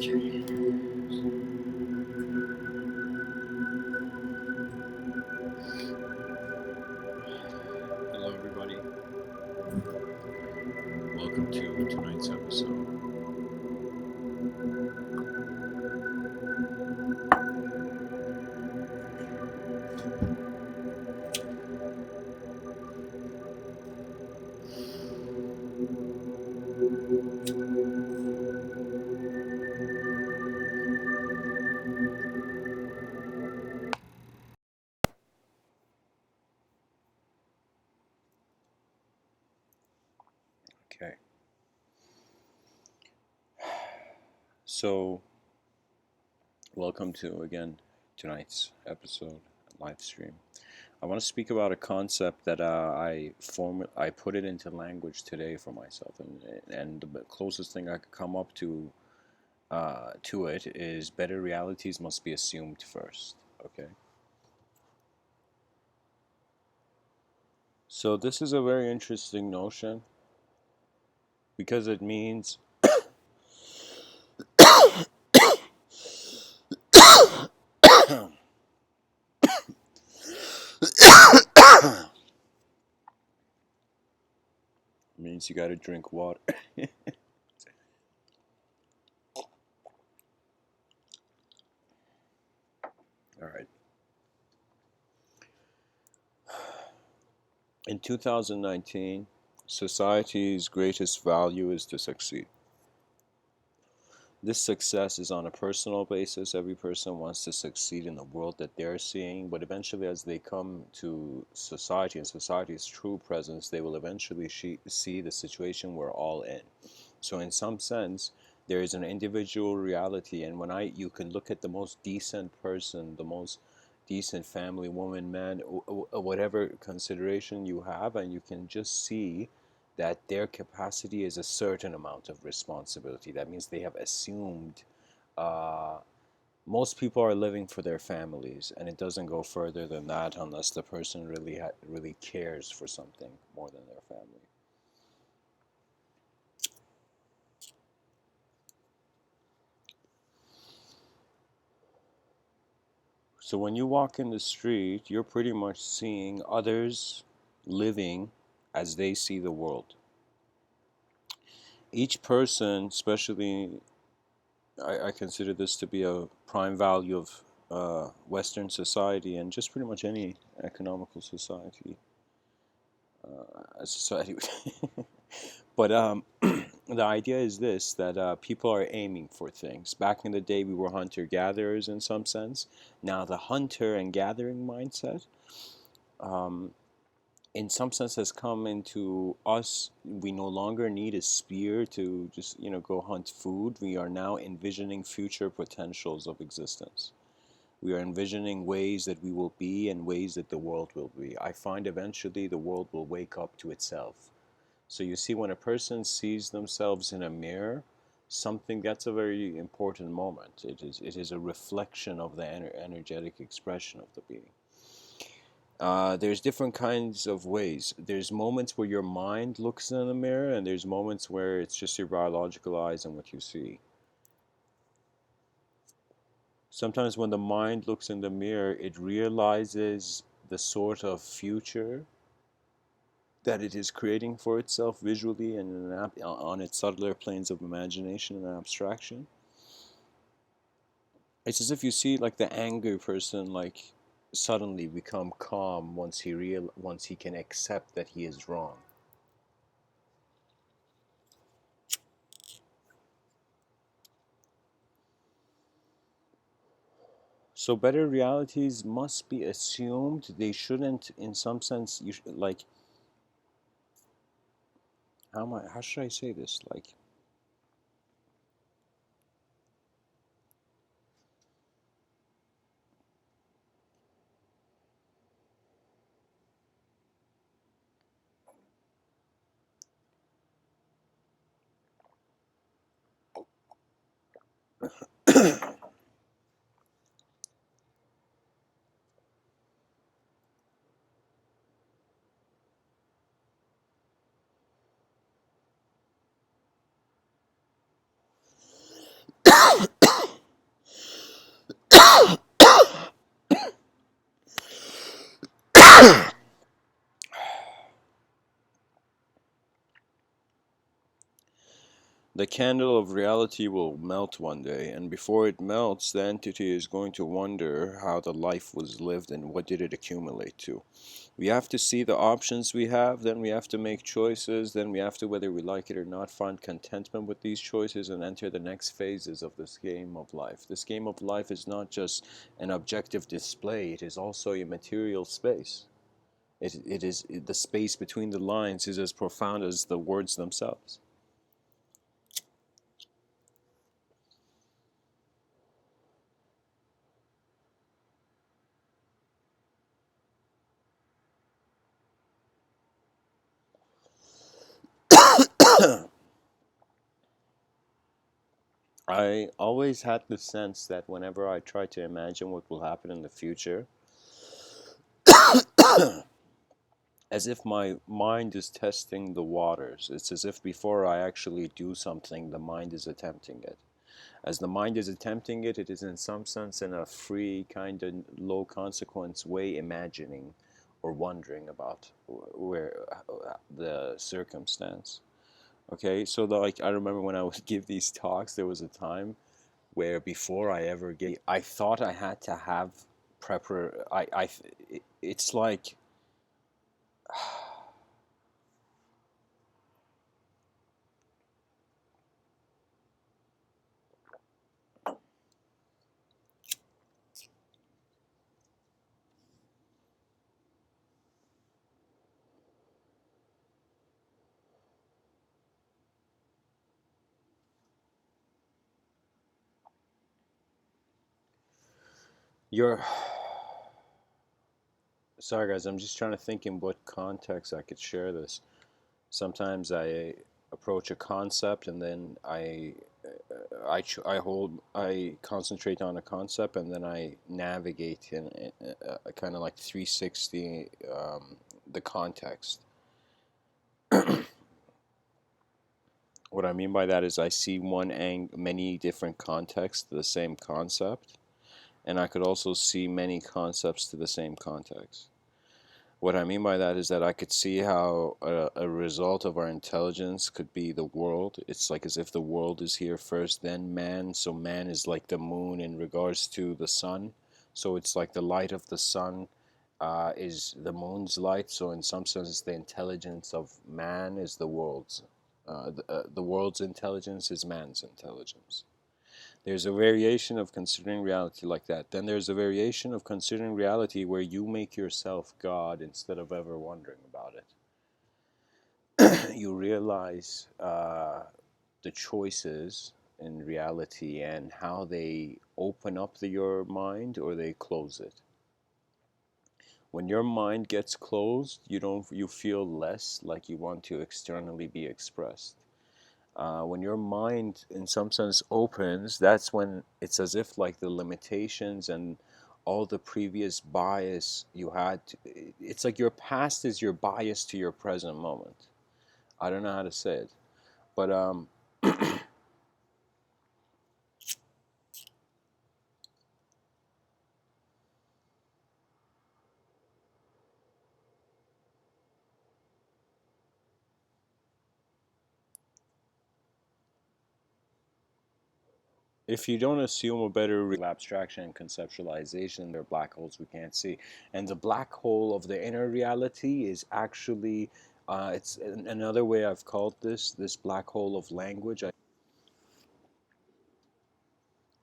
Hello, everybody. Welcome to tonight's episode. Okay. So, welcome to again tonight's episode live stream. I want to speak about a concept that I put it into language today for myself, and the closest thing I could come up to it is better realities must be assumed first. Okay. So this is a very interesting notion because it means means you got to drink water. All right. In 2019, society's greatest value is to succeed. This success is on a personal basis. Every person wants to succeed in the world that they're seeing, but eventually, as they come to society and society's true presence, they will eventually see the situation we're all in. So, in some sense, there is an individual reality, and you can look at the most decent person, the most decent family, woman, man, whatever consideration you have, and you can just see that their capacity is a certain amount of responsibility. That means they have assumed. Uh, Most people are living for their families, and it doesn't go further than that unless the person really cares for something more than their family. So when you walk in the street, you're pretty much seeing others living as they see the world. Each person, especially, I consider this to be a prime value of Western society and just pretty much any economical society. Society. But the idea is this, that people are aiming for things. Back in the day, we were hunter-gatherers in some sense. Now the hunter and gathering mindset, um, in some sense, has come into us. We no longer need a spear to just, go hunt food. We are now envisioning future potentials of existence. We are envisioning ways that we will be and ways that the world will be. I find eventually the world will wake up to itself. So you see, when a person sees themselves in a mirror, something that's a very important moment. It is a reflection of the energetic expression of the being. There's different kinds of ways. There's moments where your mind looks in the mirror, and there's moments where it's just your biological eyes and what you see. Sometimes when the mind looks in the mirror, it realizes the sort of future that it is creating for itself visually and on its subtler planes of imagination and abstraction. It's as if you see like the angry person like suddenly become calm once he can accept that he is wrong. So better realities must be assumed. They shouldn't, in some sense, like how should I say this? Like The candle of reality will melt one day, and before it melts, the entity is going to wonder how the life was lived and what did it accumulate to. We have to see the options we have, then we have to make choices, then we have to, whether we like it or not, find contentment with these choices and enter the next phases of this game of life. This game of life is not just an objective display, it is also a material space. It is the space between the lines is as profound as the words themselves. I always had the sense that whenever I try to imagine what will happen in the future, as if my mind is testing the waters. It's as if before I actually do something, the mind is attempting it. As the mind is attempting it, it is in some sense in a free, kind of low consequence way imagining or wondering about where the circumstance. Okay, so like I remember when I would give these talks, there was a time where before I ever gave, I thought I had to have it's like you're sorry guys, I'm just trying to think in what context I could share this. Sometimes I approach a concept and then I concentrate on a concept and then I navigate in a kind of like 360 the context. What I mean by that is I see many different contexts to the same concept, and I could also see many concepts to the same context. What I mean by that is that I could see how a result of our intelligence could be the world. It's like as if the world is here first, then man. So man is like the moon in regards to the sun. So it's like the light of the sun is the moon's light. So in some sense, the intelligence of man is the world's. The world's intelligence is man's intelligence. There's a variation of considering reality like that. Then there's a variation of considering reality where you make yourself God instead of ever wondering about it. You realize the choices in reality and how they open up your mind or they close it. When your mind gets closed, you feel less like you want to externally be expressed. When your mind in some sense opens, that's when it's as if like the limitations and all the previous bias you had it's like your past is your bias to your present moment. I don't know how to say it, but if you don't assume a better abstraction and conceptualization, there are black holes we can't see, and the black hole of the inner reality is actually it's another way I've called this black hole of language.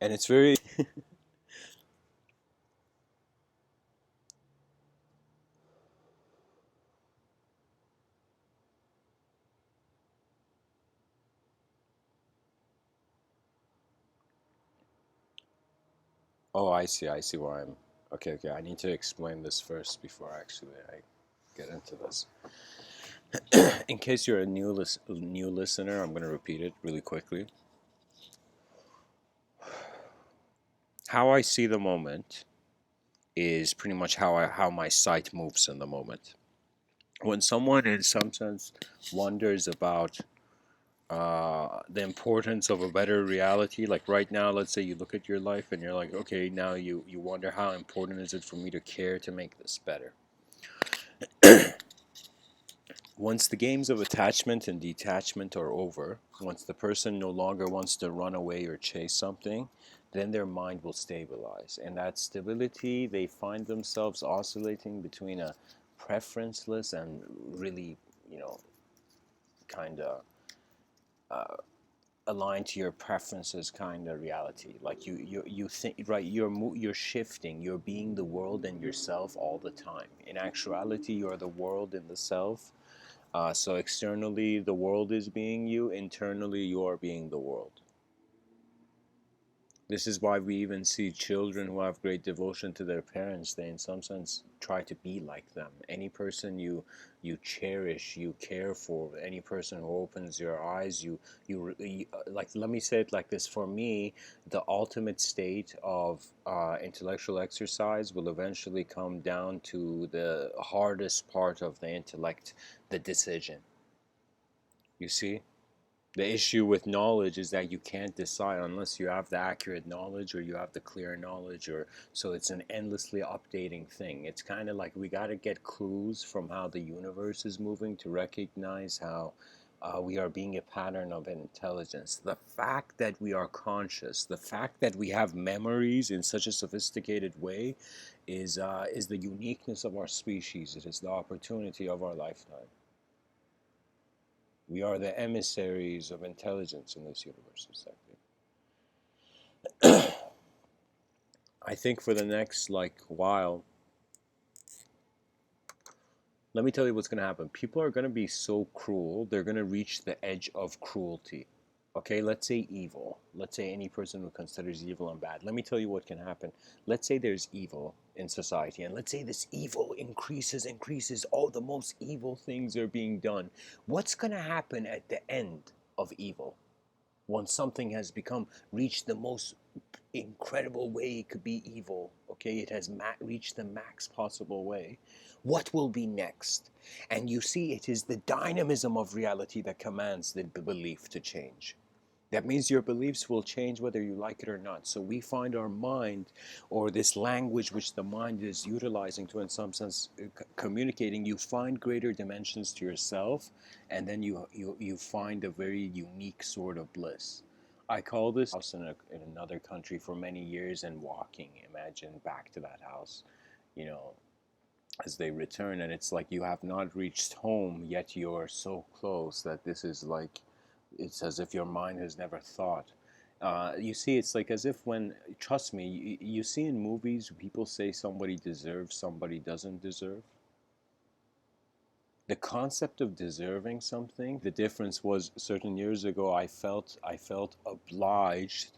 And it's very Oh, I see why I'm. Okay, okay. I need to explain this first before actually I get into this. In case you're a new listener, I'm going to repeat it really quickly. How I see the moment is pretty much how my sight moves in the moment. When someone, in some sense, wonders about the importance of a better reality, like right now, let's say you look at your life and you're like, okay, now you wonder how important is it for me to care to make this better. Once the games of attachment and detachment are over, once the person no longer wants to run away or chase something, then their mind will stabilize. And that stability, they find themselves oscillating between a preferenceless and really, you know, kind of aligned to your preferences kind of reality. Like you think, right, you're shifting, you're being the world and yourself all the time. In actuality, you're the world and the self. So externally, the world is being you. Internally, you are being the world. This is why we even see children who have great devotion to their parents. They, in some sense, try to be like them. Any person you cherish, you care for. Any person who opens your eyes, you like. Let me say it like this. For me, the ultimate state of intellectual exercise will eventually come down to the hardest part of the intellect, the decision. You see? The issue with knowledge is that you can't decide unless you have the accurate knowledge or you have the clear knowledge, or so it's an endlessly updating thing. It's kind of like we got to get clues from how the universe is moving to recognize how we are being a pattern of intelligence. The fact that we are conscious, the fact that we have memories in such a sophisticated way, is the uniqueness of our species. It is the opportunity of our lifetime. We are the emissaries of intelligence in this universe. I think for the next while, let me tell you what's going to happen. People are going to be so cruel, they're going to reach the edge of cruelty. Okay, let's say evil. Let's say any person who considers evil and bad. Let me tell you what can happen. Let's say there's evil in society, and let's say this evil increases. All the most evil things are being done. What's going to happen at the end of evil? Once something has become reached the most incredible way it could be evil, okay, it has reached the max possible way, what will be next? And you see, it is the dynamism of reality that commands the belief to change. That means your beliefs will change whether you like it or not. So we find our mind, or this language which the mind is utilizing to, in some sense, communicating, you find greater dimensions to yourself, and then you find a very unique sort of bliss. I call this house in another country for many years and walking. Imagine back to that house, you know, as they return, and it's like you have not reached home yet. You're so close that this is like, it's as if your mind has never thought. You see, it's like as if when, trust me, you see in movies people say somebody deserves, somebody doesn't deserve. The concept of deserving something, the difference was certain years ago I felt obliged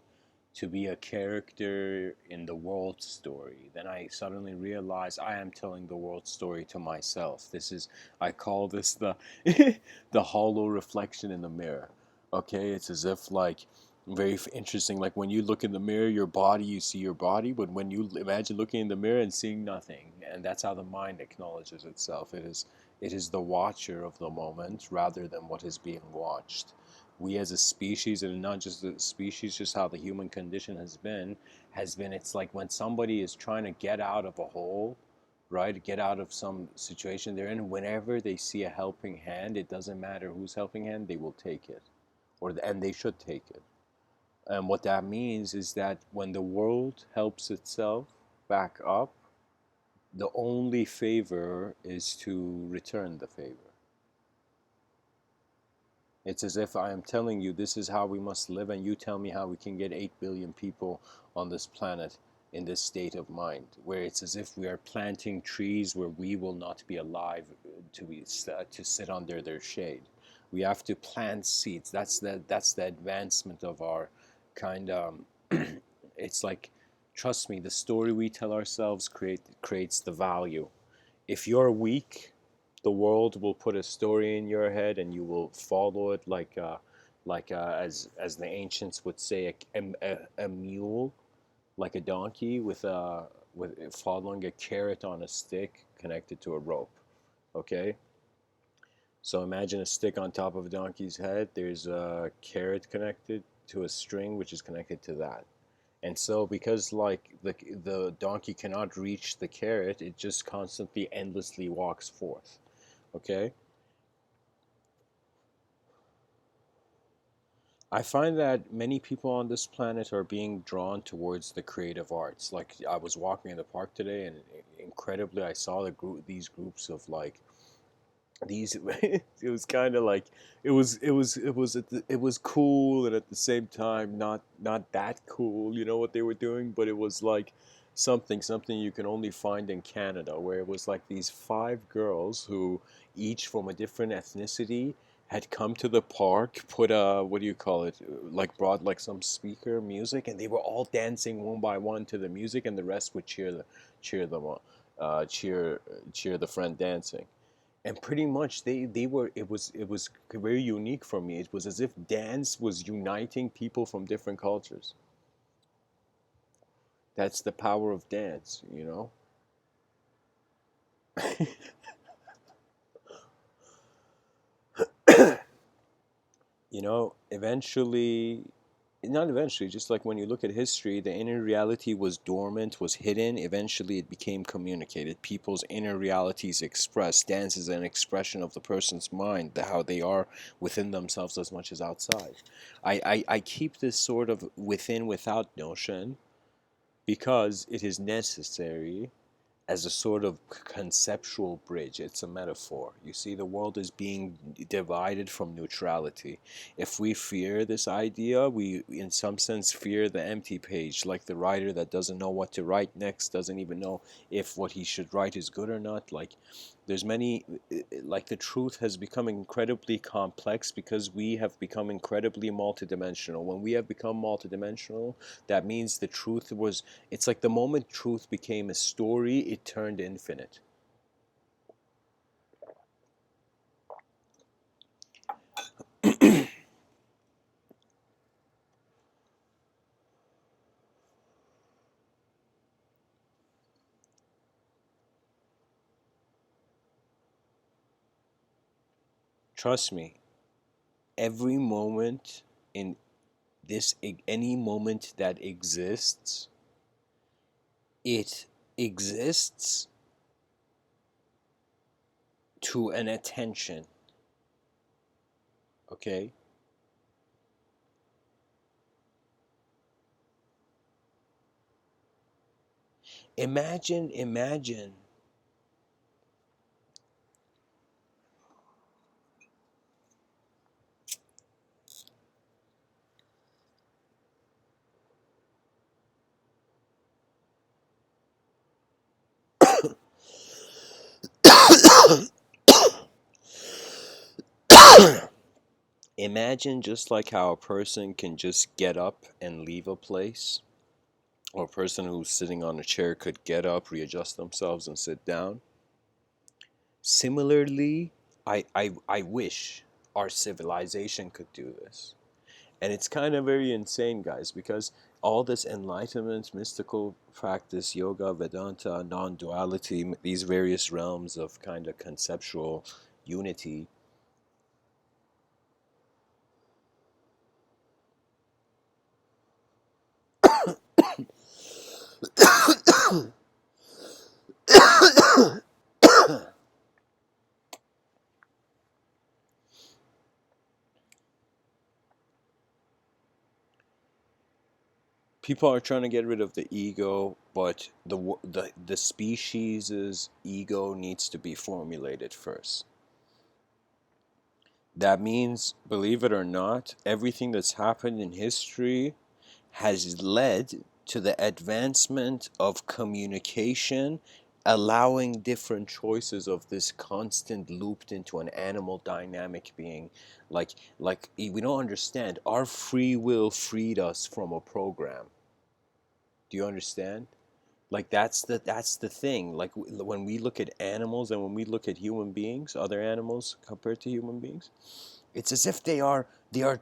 to be a character in the world story. Then I suddenly realized I am telling the world story to myself. This is, I call this the the hollow reflection in the mirror. Okay, it's as if like very interesting. Like when you look in the mirror, your body, you see your body, but when you imagine looking in the mirror and seeing nothing, and that's how the mind acknowledges itself. It is the watcher of the moment rather than what is being watched. We as a species, and not just the species, just how the human condition has been, it's like when somebody is trying to get out of a hole, right, get out of some situation they're in, whenever they see a helping hand, it doesn't matter whose helping hand, they will take it, and they should take it. And what that means is that when the world helps itself back up, the only favor is to return the favor. It's as if I am telling you this is how we must live, and you tell me how we can get 8 billion people on this planet in this state of mind, where it's as if we are planting trees where we will not be alive to sit under their shade. We have to plant seeds. That's the advancement of our kind. It's like, trust me, the story we tell ourselves creates the value. If you're weak, the world will put a story in your head, and you will follow it as the ancients would say, a mule, like a donkey with following a carrot on a stick connected to a rope. Okay, so imagine a stick on top of a donkey's head. There's a carrot connected to a string which is connected to that. And so, because like the donkey cannot reach the carrot, it just constantly, endlessly walks forth. Okay? I find that many people on this planet are being drawn towards the creative arts. Like I was walking in the park today, and incredibly, I saw these groups of like these. It was kind of like it was cool, and at the same time not that cool. You know what they were doing, but it was like something you can only find in Canada, where it was like these five girls who each from a different ethnicity had come to the park, put a what do you call it, like brought like some speaker music, and they were all dancing one by one to the music, and the rest would cheer them on, cheer the friend dancing. And pretty much they were it was very unique for me. It was as if dance was uniting people from different cultures. That's the power of dance, you know. You know, eventually, not eventually, just like when you look at history, the inner reality was dormant, was hidden. Eventually, it became communicated. People's inner realities expressed. Dance is an expression of the person's mind, how they are within themselves as much as outside. I keep this sort of within without notion because it is necessary as a sort of conceptual bridge. It's a metaphor. You see, the world is being divided from neutrality. If we fear this idea, we, in some sense, fear the empty page, like the writer that doesn't know what to write next, doesn't even know if what he should write is good or not. Like, there's many, like, the truth has become incredibly complex because we have become incredibly multidimensional. When we have become multidimensional, that means the truth was, it's like the moment truth became a story, it turned infinite. Trust me, every moment in this, any moment that exists, it exists to an attention, okay? Imagine. Imagine just like how a person can just get up and leave a place, or a person who's sitting on a chair could get up, readjust themselves, and sit down. Similarly, I wish our civilization could do this. And it's kind of very insane, guys, because all this enlightenment, mystical practice, yoga, Vedanta, non duality, these various realms of kind of conceptual unity, people are trying to get rid of the ego, but the species's ego needs to be formulated first. That means, believe it or not, everything that's happened in history has led to the advancement of communication, allowing different choices of this constant looped into an animal dynamic being. Like we don't understand. Our free will freed us from a program. Do you understand? Like that's the thing. Like when we look at animals and when we look at human beings, other animals compared to human beings, it's as if they are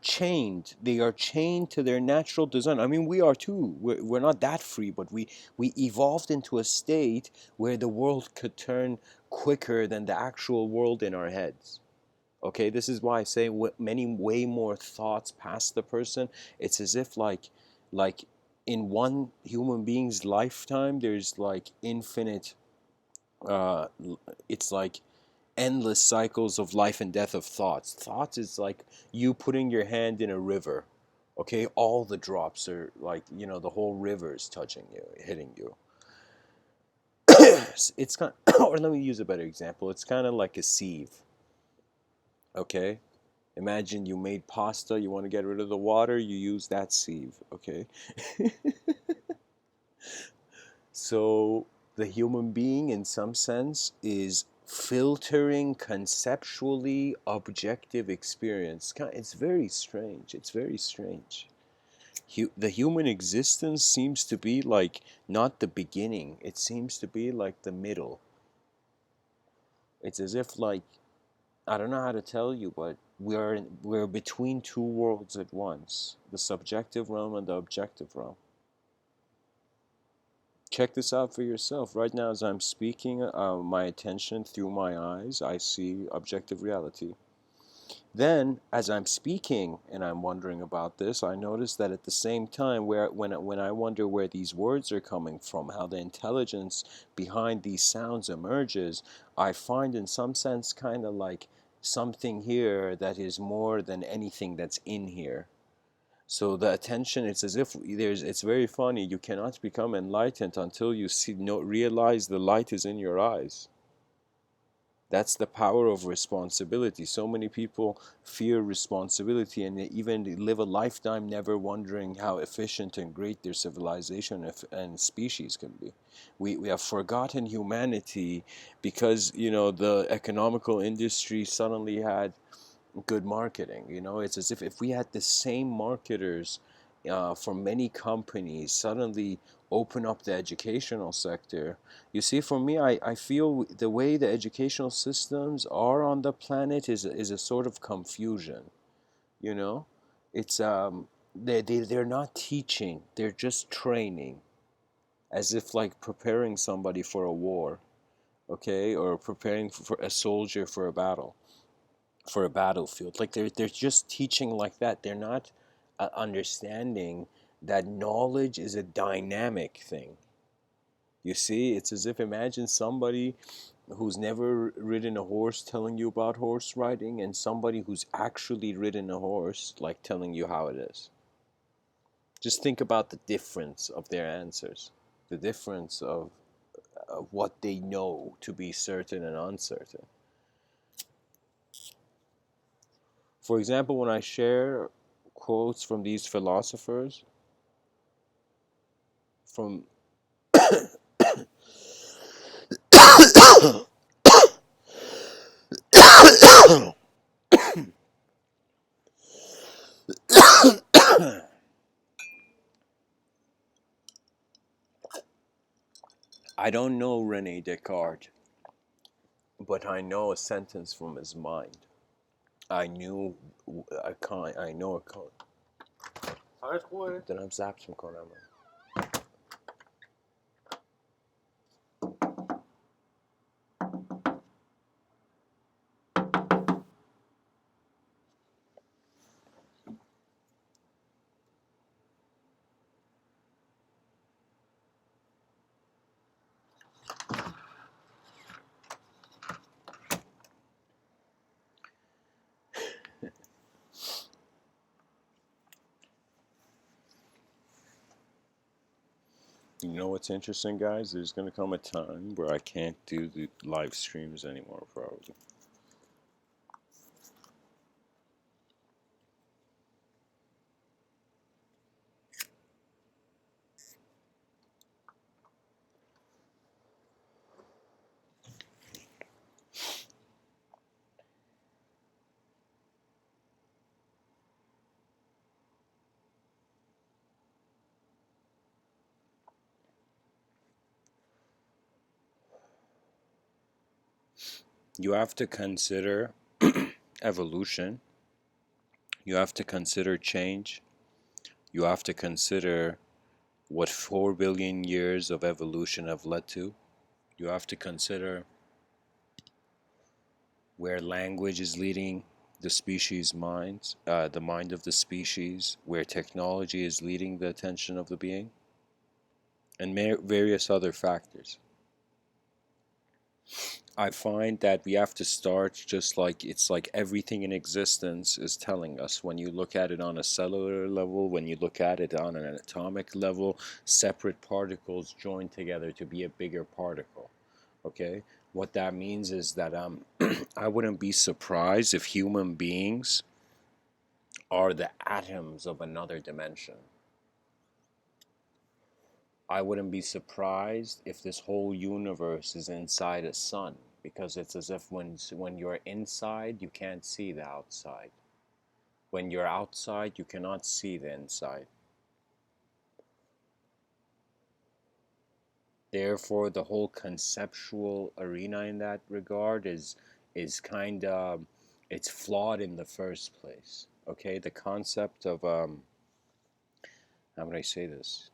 chained. They are chained to their natural design. I mean, we are too. We're not that free, but we evolved into a state where the world could turn quicker than the actual world in our heads. Okay, this is why I say many way more thoughts past the person. It's as if like in one human being's lifetime, there's like infinite. Uh, it's like endless cycles of life and death of thoughts. Thoughts is like you putting your hand in a river. Okay, all the drops are like, the whole river is touching you, hitting you. It's kind of, or let me use a better example. It's kind of like a sieve. Okay, imagine you made pasta, you want to get rid of the water, you use that sieve. Okay. So the human being, in some sense, is filtering conceptually objective experience. It's very strange. It's very strange. The human existence seems to be like not the beginning, it seems to be like the middle. It's as if, like, I don't know how to tell you, but we're between two worlds at once, the subjective realm and the objective realm. Check this out for yourself. Right now, as I'm speaking, my attention through my eyes, I see objective reality. Then, as I'm speaking and I'm wondering about this, I notice that at the same time, when I wonder where these words are coming from, how the intelligence behind these sounds emerges, I find in some sense kind of like something here that is more than anything that's in here. So the attention, it's as if it's very funny. You cannot become enlightened until you realize the light is in your eyes. That's the power of responsibility. So many people fear responsibility and they even live a lifetime never wondering how efficient and great their civilization and species can be. We have forgotten humanity because, the economical industry suddenly had good marketing. It's as if we had the same marketers from many companies suddenly open up the educational sector. You see, for me, I feel the way the educational systems are on the planet is a sort of confusion. You know, it's they're not teaching; they're just training, as if like preparing somebody for a war, okay, or preparing for a soldier for a battle, for a battlefield. Like they're just teaching like that. They're not understanding that knowledge is a dynamic thing. You see, it's as if imagine somebody who's never ridden a horse telling you about horse riding and somebody who's actually ridden a horse like telling you how it is. Just think about the difference of their answers, the difference of what they know to be certain and uncertain. For example, when I share quotes from these philosophers, from I don't know Rene Descartes, but I know a sentence from his mind. I knew a kind. I know a kind. دارم ضبط میکنم. You know what's interesting, guys? There's gonna come a time where I can't do the live streams anymore, probably. You have to consider evolution. You have to consider change. You have to consider what 4 billion years of evolution have led to. You have to consider where language is leading the species' minds, the mind of the species, where technology is leading the attention of the being, and various other factors. I find that we have to start just like it's like everything in existence is telling us. When you look at it on a cellular level, when you look at it on an atomic level, separate particles join together to be a bigger particle. Okay? What that means is that I wouldn't be surprised if human beings are the atoms of another dimension. I wouldn't be surprised if this whole universe is inside a sun, because it's as if when you're inside, you can't see the outside. When you're outside, you cannot see the inside. Therefore, the whole conceptual arena in that regard is kind of it's flawed in the first place. Okay, the concept of how would I say this?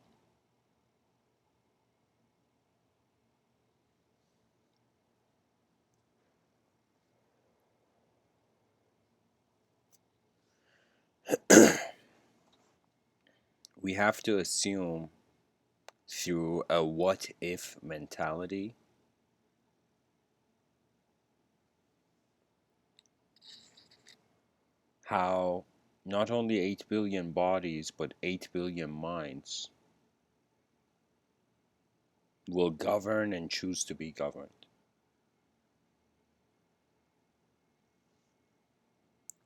We have to assume through a what if mentality how not only 8 billion bodies but 8 billion minds will govern and choose to be governed.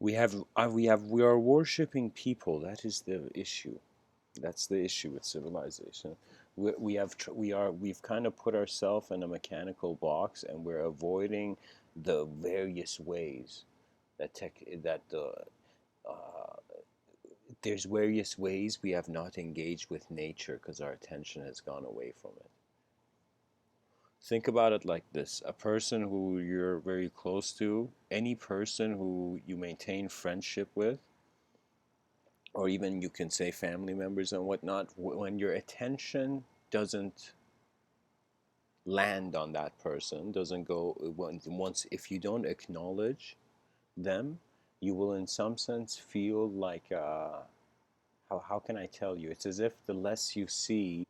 We are worshiping people. That is the issue. That's the issue with civilization. We've kind of put ourselves in a mechanical box, and we're avoiding the various ways that uh, there's various ways we have not engaged with nature because our attention has gone away from it. Think about it like this: a person who you're very close to, any person who you maintain friendship with, or even you can say family members and whatnot, when your attention doesn't land on that person, doesn't go once, if you don't acknowledge them, you will in some sense feel like how can I tell you? It's as if the less you see.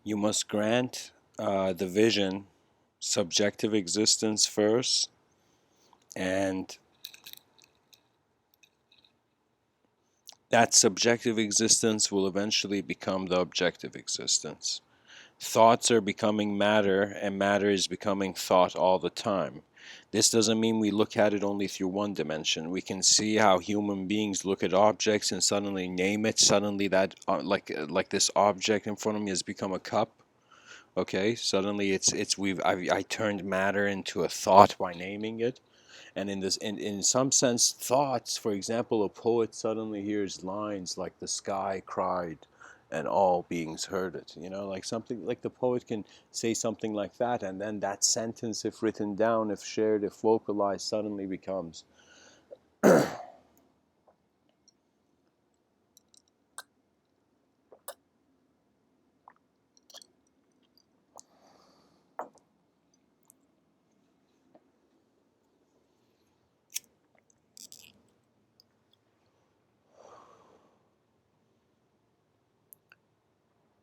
You must grant the vision subjective existence first, and that subjective existence will eventually become the objective existence. Thoughts are becoming matter, and matter is becoming thought all the time. This doesn't mean we look at it only through one dimension. We can see how human beings look at objects and suddenly name it. Suddenly, that like this object in front of me has become a cup. Okay, suddenly I turned matter into a thought by naming it. And in some sense, thoughts, for example, a poet suddenly hears lines like the sky cried and all beings heard it, like something like the poet can say something like that, and then that sentence, if written down, if shared, if vocalized, suddenly becomes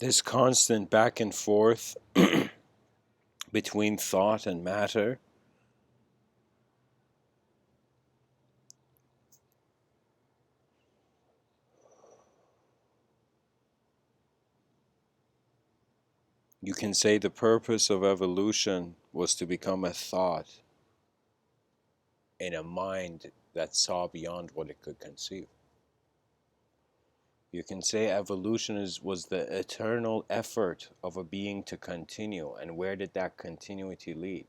this constant back and forth between thought and matter. You can say the purpose of evolution was to become a thought in a mind that saw beyond what it could conceive. You can say evolution was the eternal effort of a being to continue, and where did that continuity lead?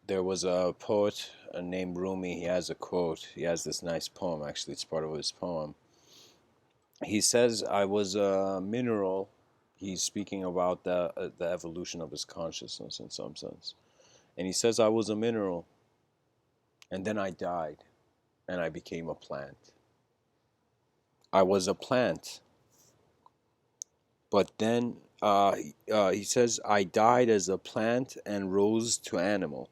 There was a poet named Rumi. He has a quote. He has this nice poem. Actually, it's part of his poem. He says, "I was a mineral." He's speaking about the evolution of his consciousness in some sense. And he says, "I was a mineral, and then I died, and I became a plant. I was a plant, but then he says, I died as a plant and rose to animal."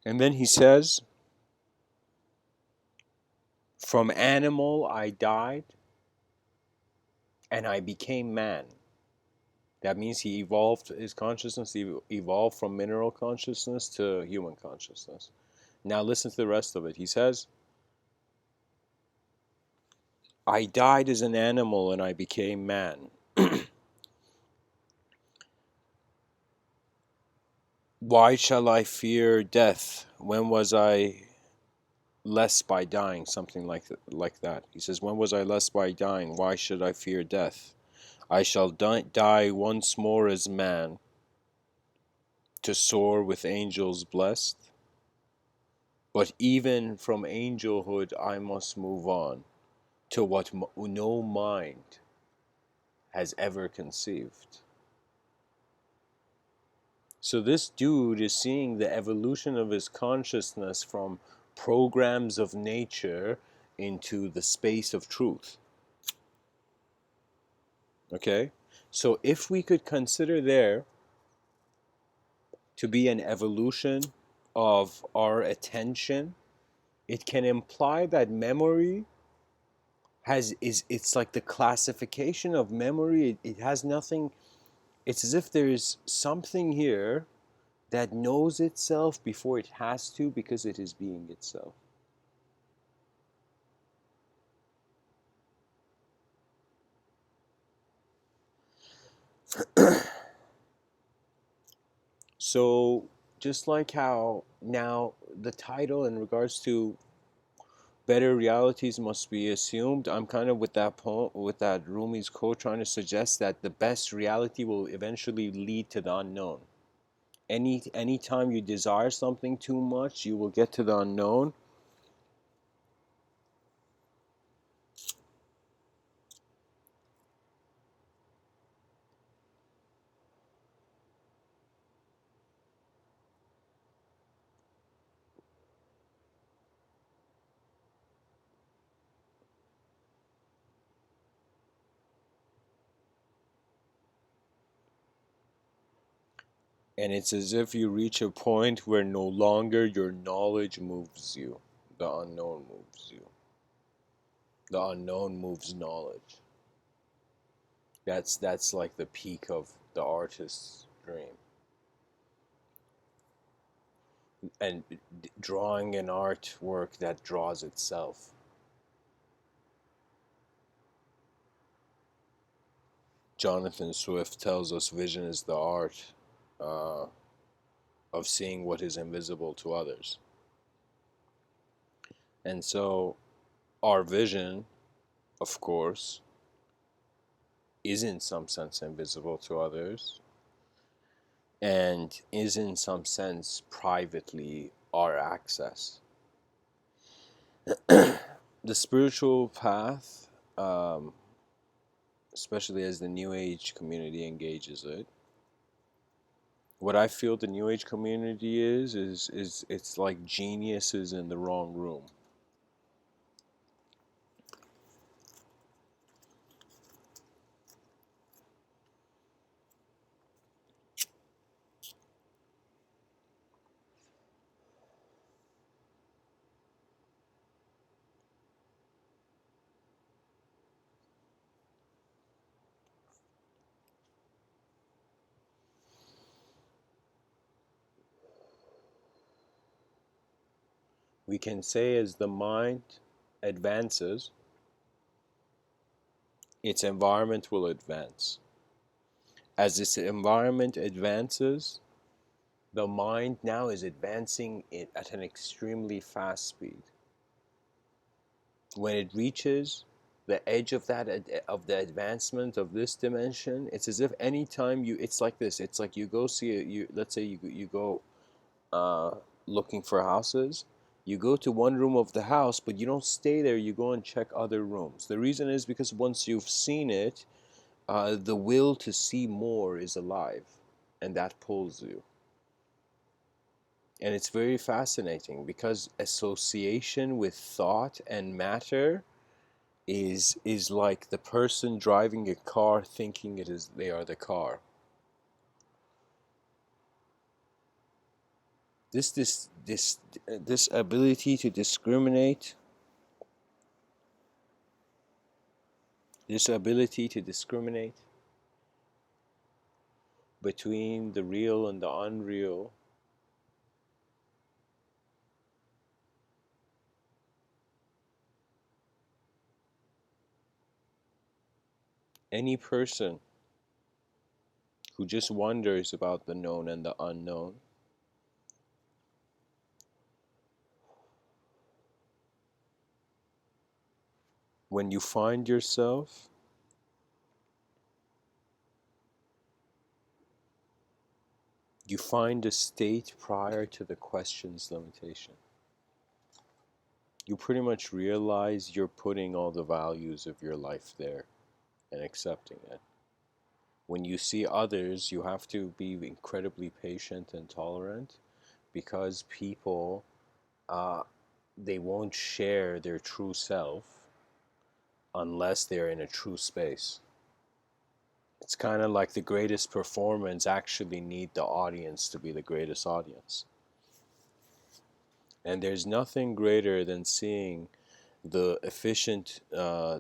And then he says, "From animal I died, and I became man." That means he evolved his consciousness, he evolved from mineral consciousness to human consciousness. Now listen to the rest of it. He says, "I died as an animal and I became man. Why shall I fear death? When was I less by dying?" Something like that. He says, "When was I less by dying? Why should I fear death? I shall die once more as man, to soar with angels blessed. But even from angelhood I must move on to what no mind has ever conceived." So this dude is seeing the evolution of his consciousness from programs of nature into the space of truth. Okay? So if we could consider there to be an evolution of our attention, it can imply that memory it's like the classification of memory. It has nothing. It's as if there's something here that knows itself before it has to, because it is being itself. So just like how now the title in regards to better realities must be assumed, I'm kind of with that poem, with that Rumi's quote, trying to suggest that the best reality will eventually lead to the unknown. Any time you desire something too much, you will get to the unknown. And it's as if you reach a point where no longer your knowledge moves you. The unknown moves you. The unknown moves knowledge. That's like the peak of the artist's dream. And drawing an artwork that draws itself. Jonathan Swift tells us vision is the art uh, of seeing what is invisible to others. And so our vision, of course, is in some sense invisible to others, and is in some sense privately our access. The spiritual path, especially as the New Age community engages it, what I feel the New Age community is it's like geniuses in the wrong room. We can say as the mind advances, its environment will advance. As this environment advances, the mind now is advancing at an extremely fast speed. When it reaches the edge of of the advancement of this dimension, it's as if anytime you, it's like this. It's like you go see it. You, let's say you go uh, looking for houses. You go to one room of the house, but you don't stay there. You go and check other rooms. The reason is because once you've seen it, the will to see more is alive, and that pulls you. And it's very fascinating because association with thought and matter is like the person driving a car thinking it is they are the car. This ability to discriminate, this ability to discriminate between the real and the unreal, any person who just wonders about the known and the unknown, when you find yourself, you find a state prior to the question's limitation. You pretty much realize you're putting all the values of your life there and accepting it. When you see others, you have to be incredibly patient and tolerant because people, uh, they won't share their true self unless they're in a true space. It's kind of like the greatest performance actually need the audience to be the greatest audience. And there's nothing greater than seeing the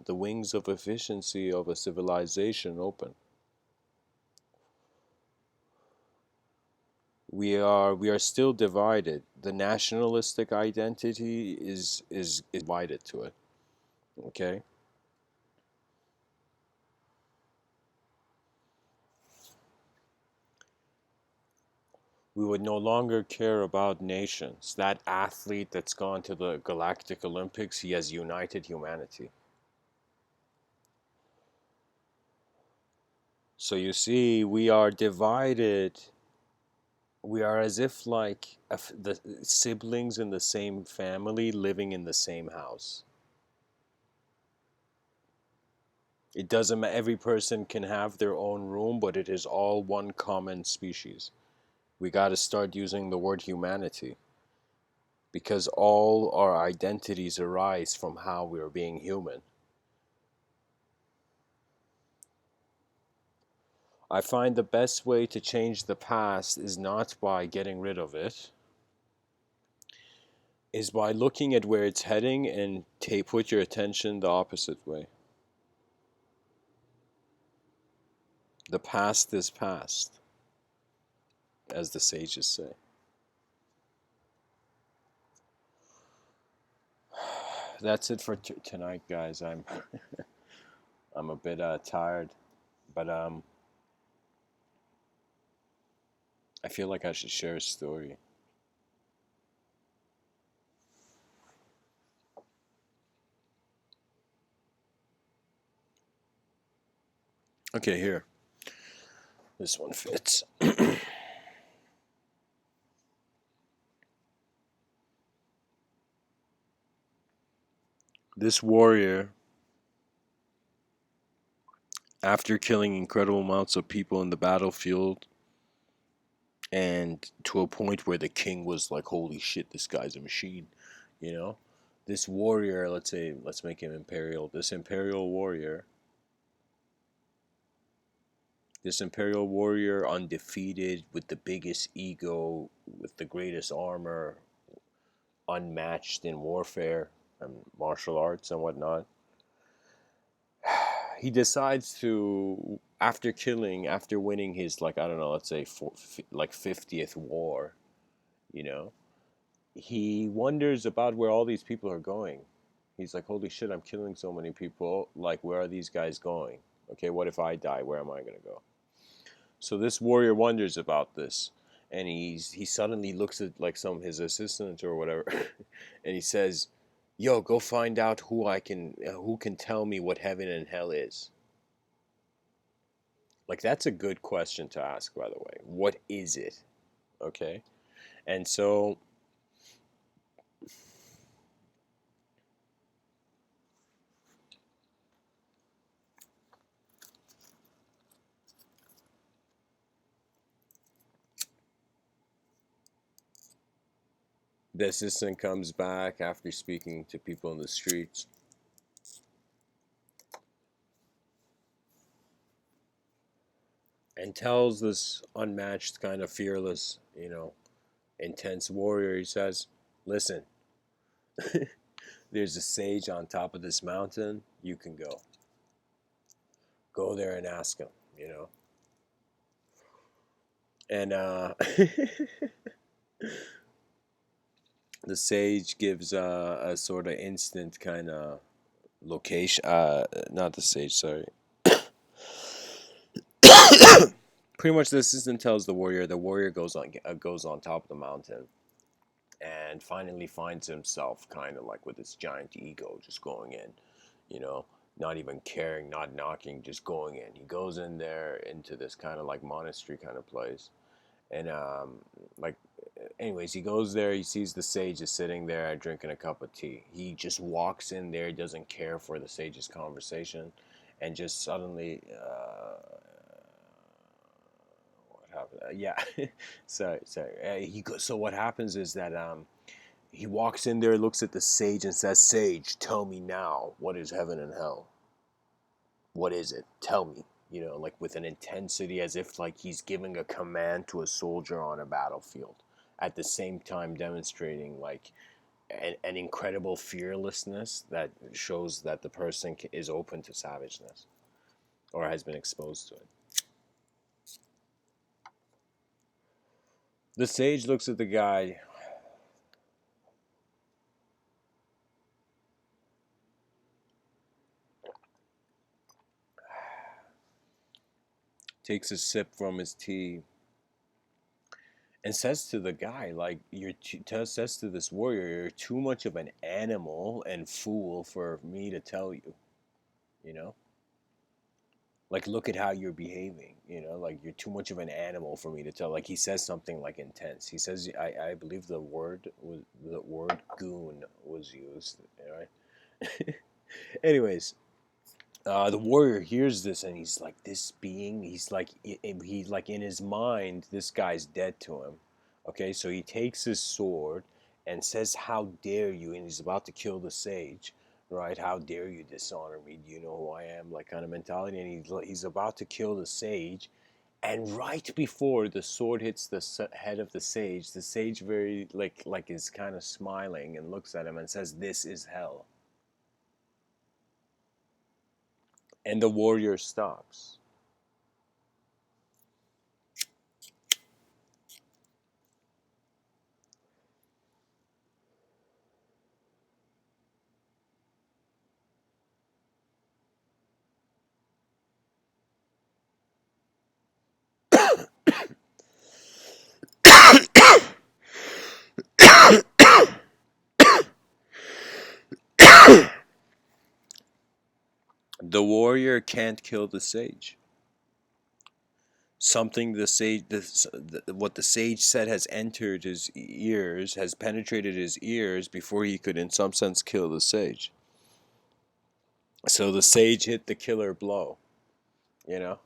wings of efficiency of a civilization open. We are still divided. The nationalistic identity is divided to it. Okay, we would no longer care about nations. That athlete that's gone to the Galactic Olympics, he has united humanity. So you see, we are divided. We are as if like the siblings in the same family living in the same house. It doesn't matter. Every person can have their own room, but it is all one common species. We got to start using the word humanity because all our identities arise from how we are being human. I find the best way to change the past is not by getting rid of it, is by looking at where it's heading and put your attention the opposite way. The past is past, as the sages say. That's it for tonight, guys. I'm a bit tired, but I feel like I should share a story. Okay, here. This one fits. This warrior, after killing incredible amounts of people in the battlefield, and to a point where the king was like, holy shit, this guy's a machine, you know? This warrior, let's make him imperial. This imperial warrior, undefeated, with the biggest ego, with the greatest armor, unmatched in warfare and martial arts and whatnot. He decides to, after winning his, like, I don't know, let's say 50th war, you know, he wonders about where all these people are going. He's like, holy shit, I'm killing so many people. Like, where are these guys going? Okay, what if I die? Where am I going to go? So this warrior wonders about this. And he suddenly looks at like some of his assistants or whatever, and he says, yo, go find out who can tell me what heaven and hell is. Like, that's a good question to ask, by the way. What is it? Okay. And so the assistant comes back after speaking to people in the streets and tells this unmatched, kind of fearless, intense warrior. He says, listen, there's a sage on top of this mountain. You can go there and ask him, and the sage gives a sort of instant kind of location. Not the sage, sorry. Pretty much, the assistant tells the warrior. The warrior goes on top of the mountain, and finally finds himself kind of like with this giant ego, just going in, not even caring, not knocking, just going in. He goes in there into this kind of like monastery kind of place, and like anyways, he goes there. He sees the sage is sitting there drinking a cup of tea. He just walks in there, doesn't care for the sage's conversation, and just suddenly what happened? Yeah, sorry. So what happens is that he walks in there, looks at the sage, and says, "Sage, tell me now, what is heaven and hell? What is it? Tell me." Like with an intensity, as if like he's giving a command to a soldier on a battlefield, at the same time demonstrating like an incredible fearlessness that shows that the person is open to savageness or has been exposed to it. The sage looks at the guy, takes a sip from his tea, and says to the guy, like, says to this warrior, "You're too much of an animal and fool for me to tell you, you know? Like, look at how you're behaving, like, you're too much of an animal for me to tell." Like, he says something, like, intense. He says, I believe the word goon was used, right? Anyways, the warrior hears this, and he's like, this being, he's like in his mind, this guy's dead to him. Okay, so he takes his sword and says, "How dare you?" And he's about to kill the sage, right? "How dare you dishonor me? Do you know who I am?" Like, kind of mentality. And he's about to kill the sage, and right before the sword hits the head of the sage very like is kind of smiling and looks at him and says, "This is hell." And the warrior stops. The warrior can't kill the sage. Something what the sage said has entered his ears, has penetrated his ears before he could, in some sense, kill the sage. So the sage hit the killer blow, you know?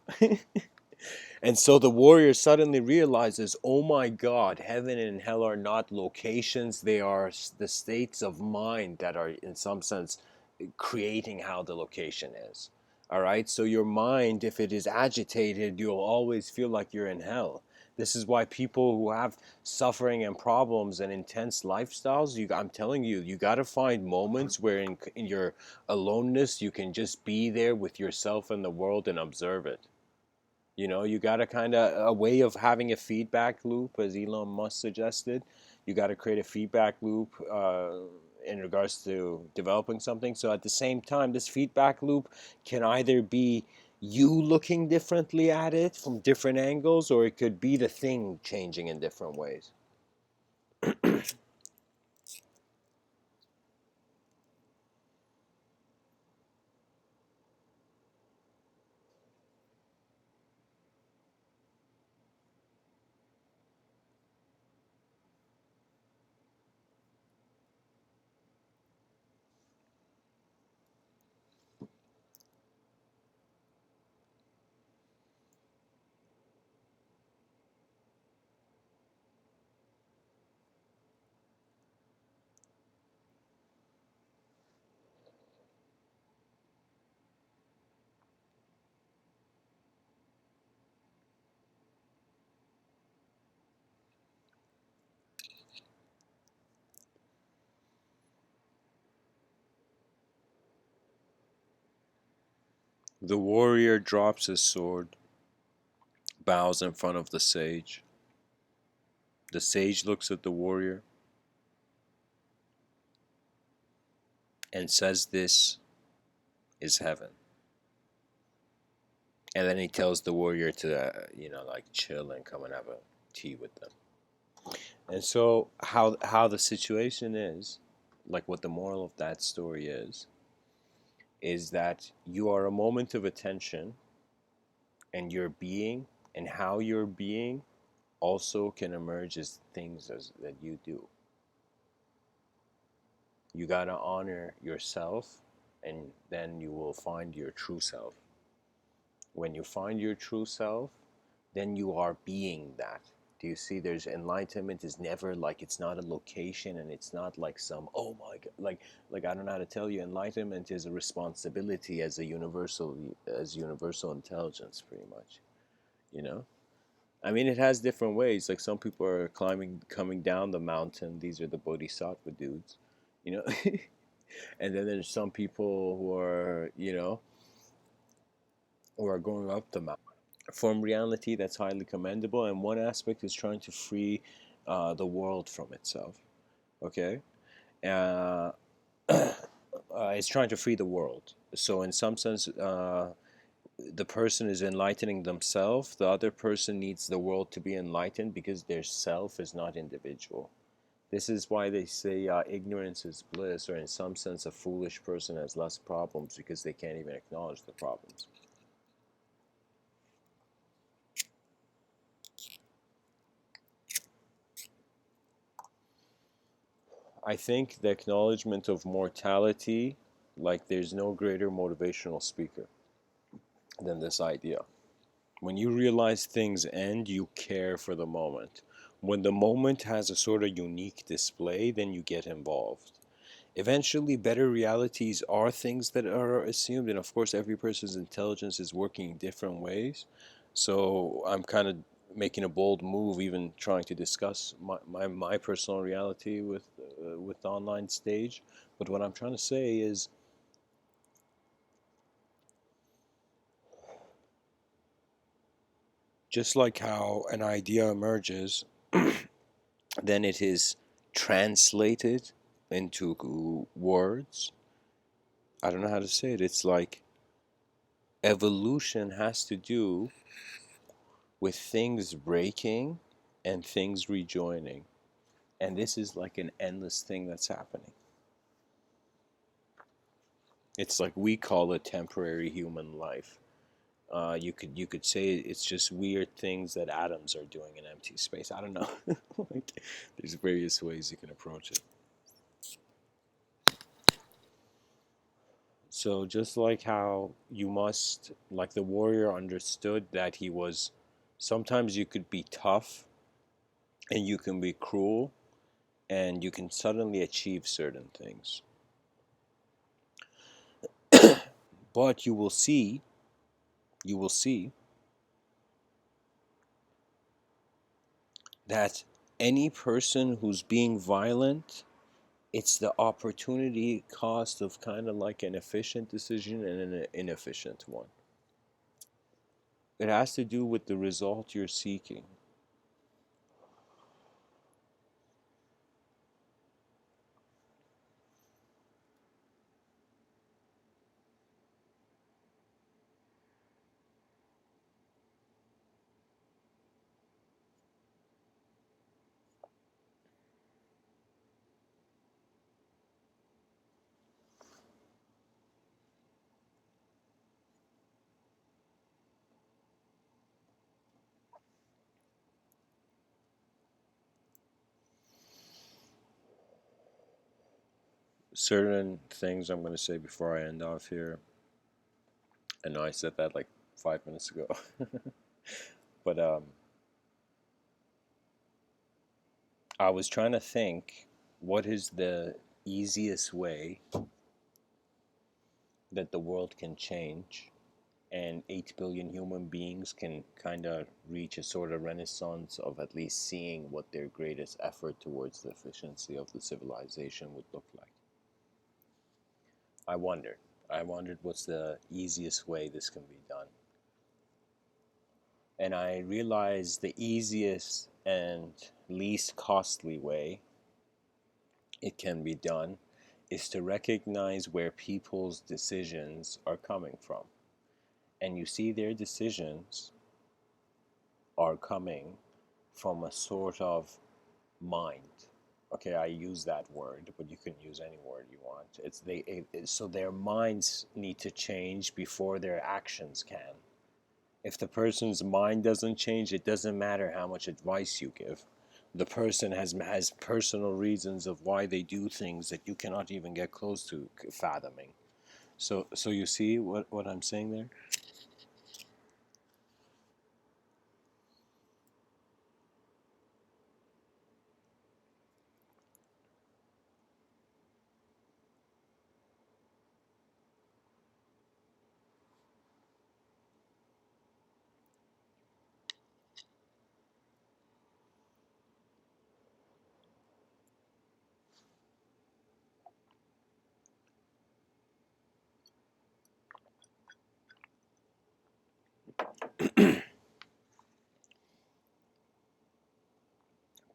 And so the warrior suddenly realizes, oh my God, heaven and hell are not locations, they are the states of mind that are, in some sense, creating how the location is. All right, so your mind, if it is agitated, you'll always feel like you're in hell. This is why people who have suffering and problems and intense lifestyles, I'm telling you, you got to find moments where in your aloneness, you can just be there with yourself and the world and observe it. You got to kind of a way of having a feedback loop, as Elon Musk suggested. You got to create a feedback loop in regards to developing something. So at the same time, this feedback loop can either be you looking differently at it from different angles, or it could be the thing changing in different ways. The warrior drops his sword, bows in front of the sage. The sage looks at the warrior and says, "This is heaven." And then he tells the warrior to, like chill and come and have a tea with them. And so, how the situation is, like what the moral of that story is that you are a moment of attention, and your being and how you're being also can emerge as things that you do. You gotta honor yourself, and then you will find your true self. When you find your true self, then you are being that. Do you see? There's enlightenment is never like, it's not a location, and it's not like some, oh my god, like I don't know how to tell you. Enlightenment is a responsibility as universal intelligence, pretty much. You know. I mean, it has different ways. Like some people are coming down the mountain. These are the bodhisattva dudes, you know. And then there's some people who are, who are going up the mountain. From reality, that's highly commendable. And one aspect is trying to free the world from itself. Okay, uh, it's trying to free the world. So in some sense, the person is enlightening themselves. The other person needs the world to be enlightened because their self is not individual. This is why they say ignorance is bliss, or in some sense, a foolish person has less problems because they can't even acknowledge the problems. I think the acknowledgement of mortality, like there's no greater motivational speaker than this idea. When you realize things end, you care for the moment. When the moment has a sort of unique display, then you get involved. Eventually, better realities are things that are assumed, and of course, every person's intelligence is working in different ways. So I'm kind of making a bold move, even trying to discuss my personal reality with the online stage. But what I'm trying to say is, just like how an idea emerges, then it is translated into words. I don't know how to say it. It's like evolution has to do with things breaking and things rejoining. And this is like an endless thing that's happening. It's like we call it temporary human life. You could say it's just weird things that atoms are doing in empty space. I don't know. Like, there's various ways you can approach it. So just like how you must, like the warrior understood that he was, sometimes you could be tough and you can be cruel and you can suddenly achieve certain things. But you will see that any person who's being violent, it's the opportunity cost of kind of like an efficient decision and an inefficient one. It has to do with the result you're seeking. Certain things I'm going to say before I end off here. I know I said that like 5 minutes ago. But I was trying to think, what is the easiest way that the world can change and 8 billion human beings can kind of reach a sort of renaissance of at least seeing what their greatest effort towards the efficiency of the civilization would look like. I wondered. I wondered what's the easiest way this can be done. And I realized the easiest and least costly way it can be done is to recognize where people's decisions are coming from. And you see, their decisions are coming from a sort of mind. Okay, I use that word, but you can use any word you want. So their minds need to change before their actions can. If the person's mind doesn't change, it doesn't matter how much advice you give. The person has personal reasons of why they do things that you cannot even get close to fathoming. So you see what I'm saying there?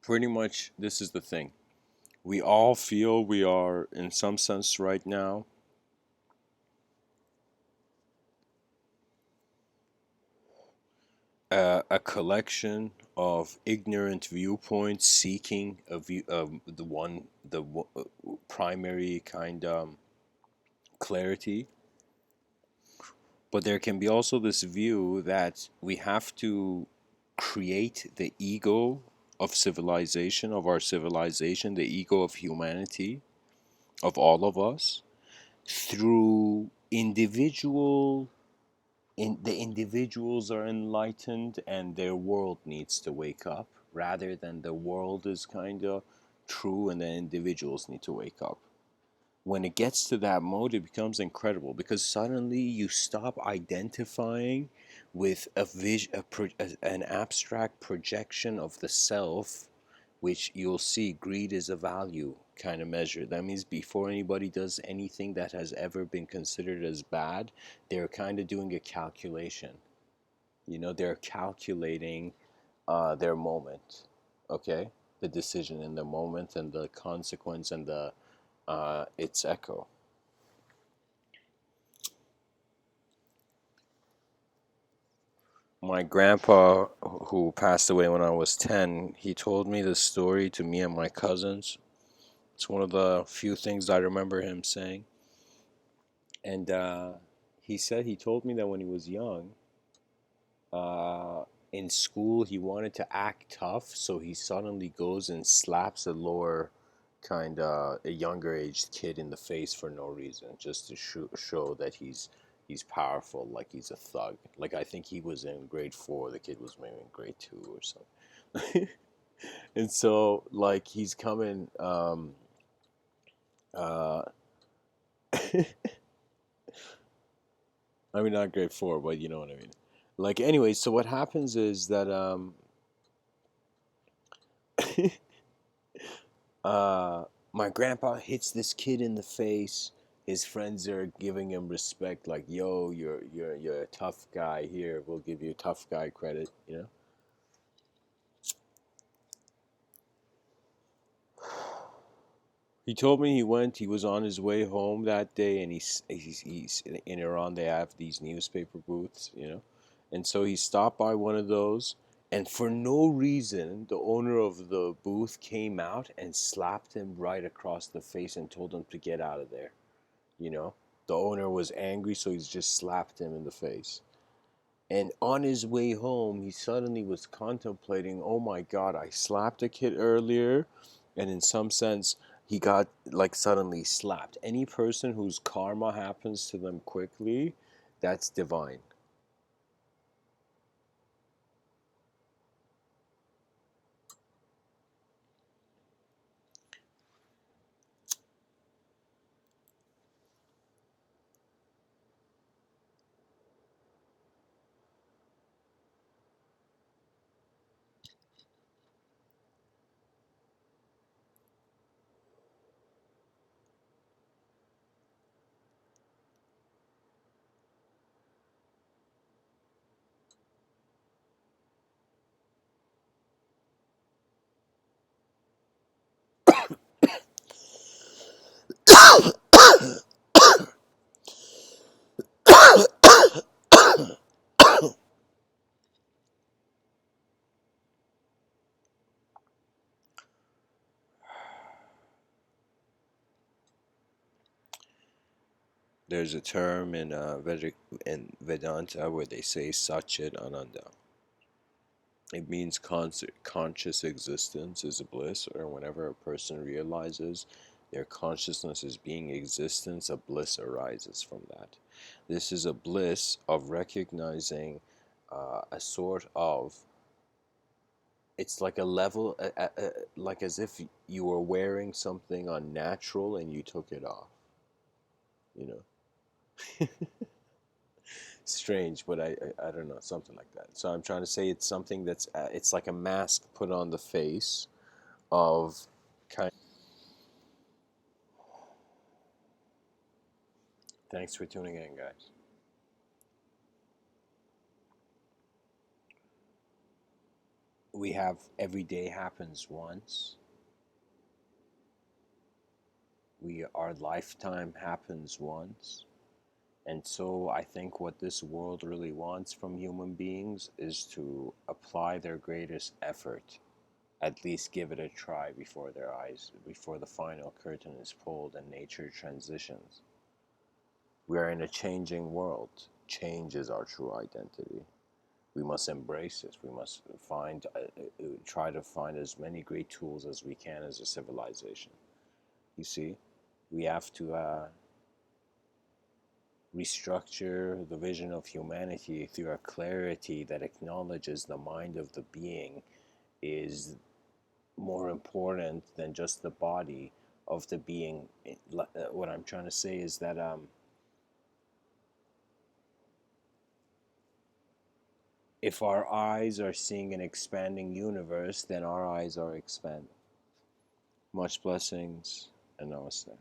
Pretty much, this is the thing. We all feel we are, in some sense, right now, a collection of ignorant viewpoints seeking a view, the primary kind clarity. But there can be also this view that we have to create the ego of civilization, of our civilization, the ego of humanity, of all of us, through the individuals are enlightened and their world needs to wake up, rather than the world is kind of true and the individuals need to wake up. When it gets to that mode, it becomes incredible because suddenly you stop identifying with an abstract projection of the self, which you'll see greed is a value kind of measure. That means before anybody does anything that has ever been considered as bad, they're kind of doing a calculation. They're calculating their moment, okay? The decision in the moment and the consequence and the its echo. My grandpa, who passed away when I was 10, he told me this story to me and my cousins. It's one of the few things I remember him saying. And he told me that when he was young, uh, in school, he wanted to act tough, so he suddenly goes and slaps a younger aged kid in the face for no reason, just to show that he's powerful, like he's a thug. Like I think he was in grade 4, the kid was maybe in grade 2 or something. And so like he's coming uh I mean not grade 4, but you know what I mean. Like anyway, so what happens is that uh my grandpa hits this kid in the face. His friends are giving him respect, like, yo, you're a tough guy, here, we'll give you tough guy credit. He told me he was on his way home that day, and he's in Iran. They have these newspaper booths. And so he stopped by one of those, and for no reason, the owner of the booth came out and slapped him right across the face and told him to get out of there. You know, the owner was angry, so he's just slapped him in the face. And on his way home, he suddenly was contemplating, oh my God, I slapped a kid earlier. And in some sense, he got like suddenly slapped. Any person whose karma happens to them quickly, that's divine. There's a term in in Vedanta where they say Satchit Ananda. It means conscious existence is a bliss, or whenever a person realizes their consciousness is being existence, a bliss arises from that. This is a bliss of recognizing a sort of, it's like a level, like as if you were wearing something unnatural and you took it off, you know. Strange, but I don't know, something like that. So I'm trying to say it's something that's it's like a mask put on the face of kind. Thanks for tuning in, guys. We have every day happens once. We Our lifetime happens once. And so I think what this world really wants from human beings is to apply their greatest effort, at least give it a try before their eyes, before the final curtain is pulled and nature transitions. We are in a changing world. Change is our true identity. We must embrace it. We must try to find as many great tools as we can as a civilization. You see, we have to restructure the vision of humanity through a clarity that acknowledges the mind of the being is more important than just the body of the being. What I'm trying to say is that if our eyes are seeing an expanding universe, then our eyes are expanding. Much blessings and namaste.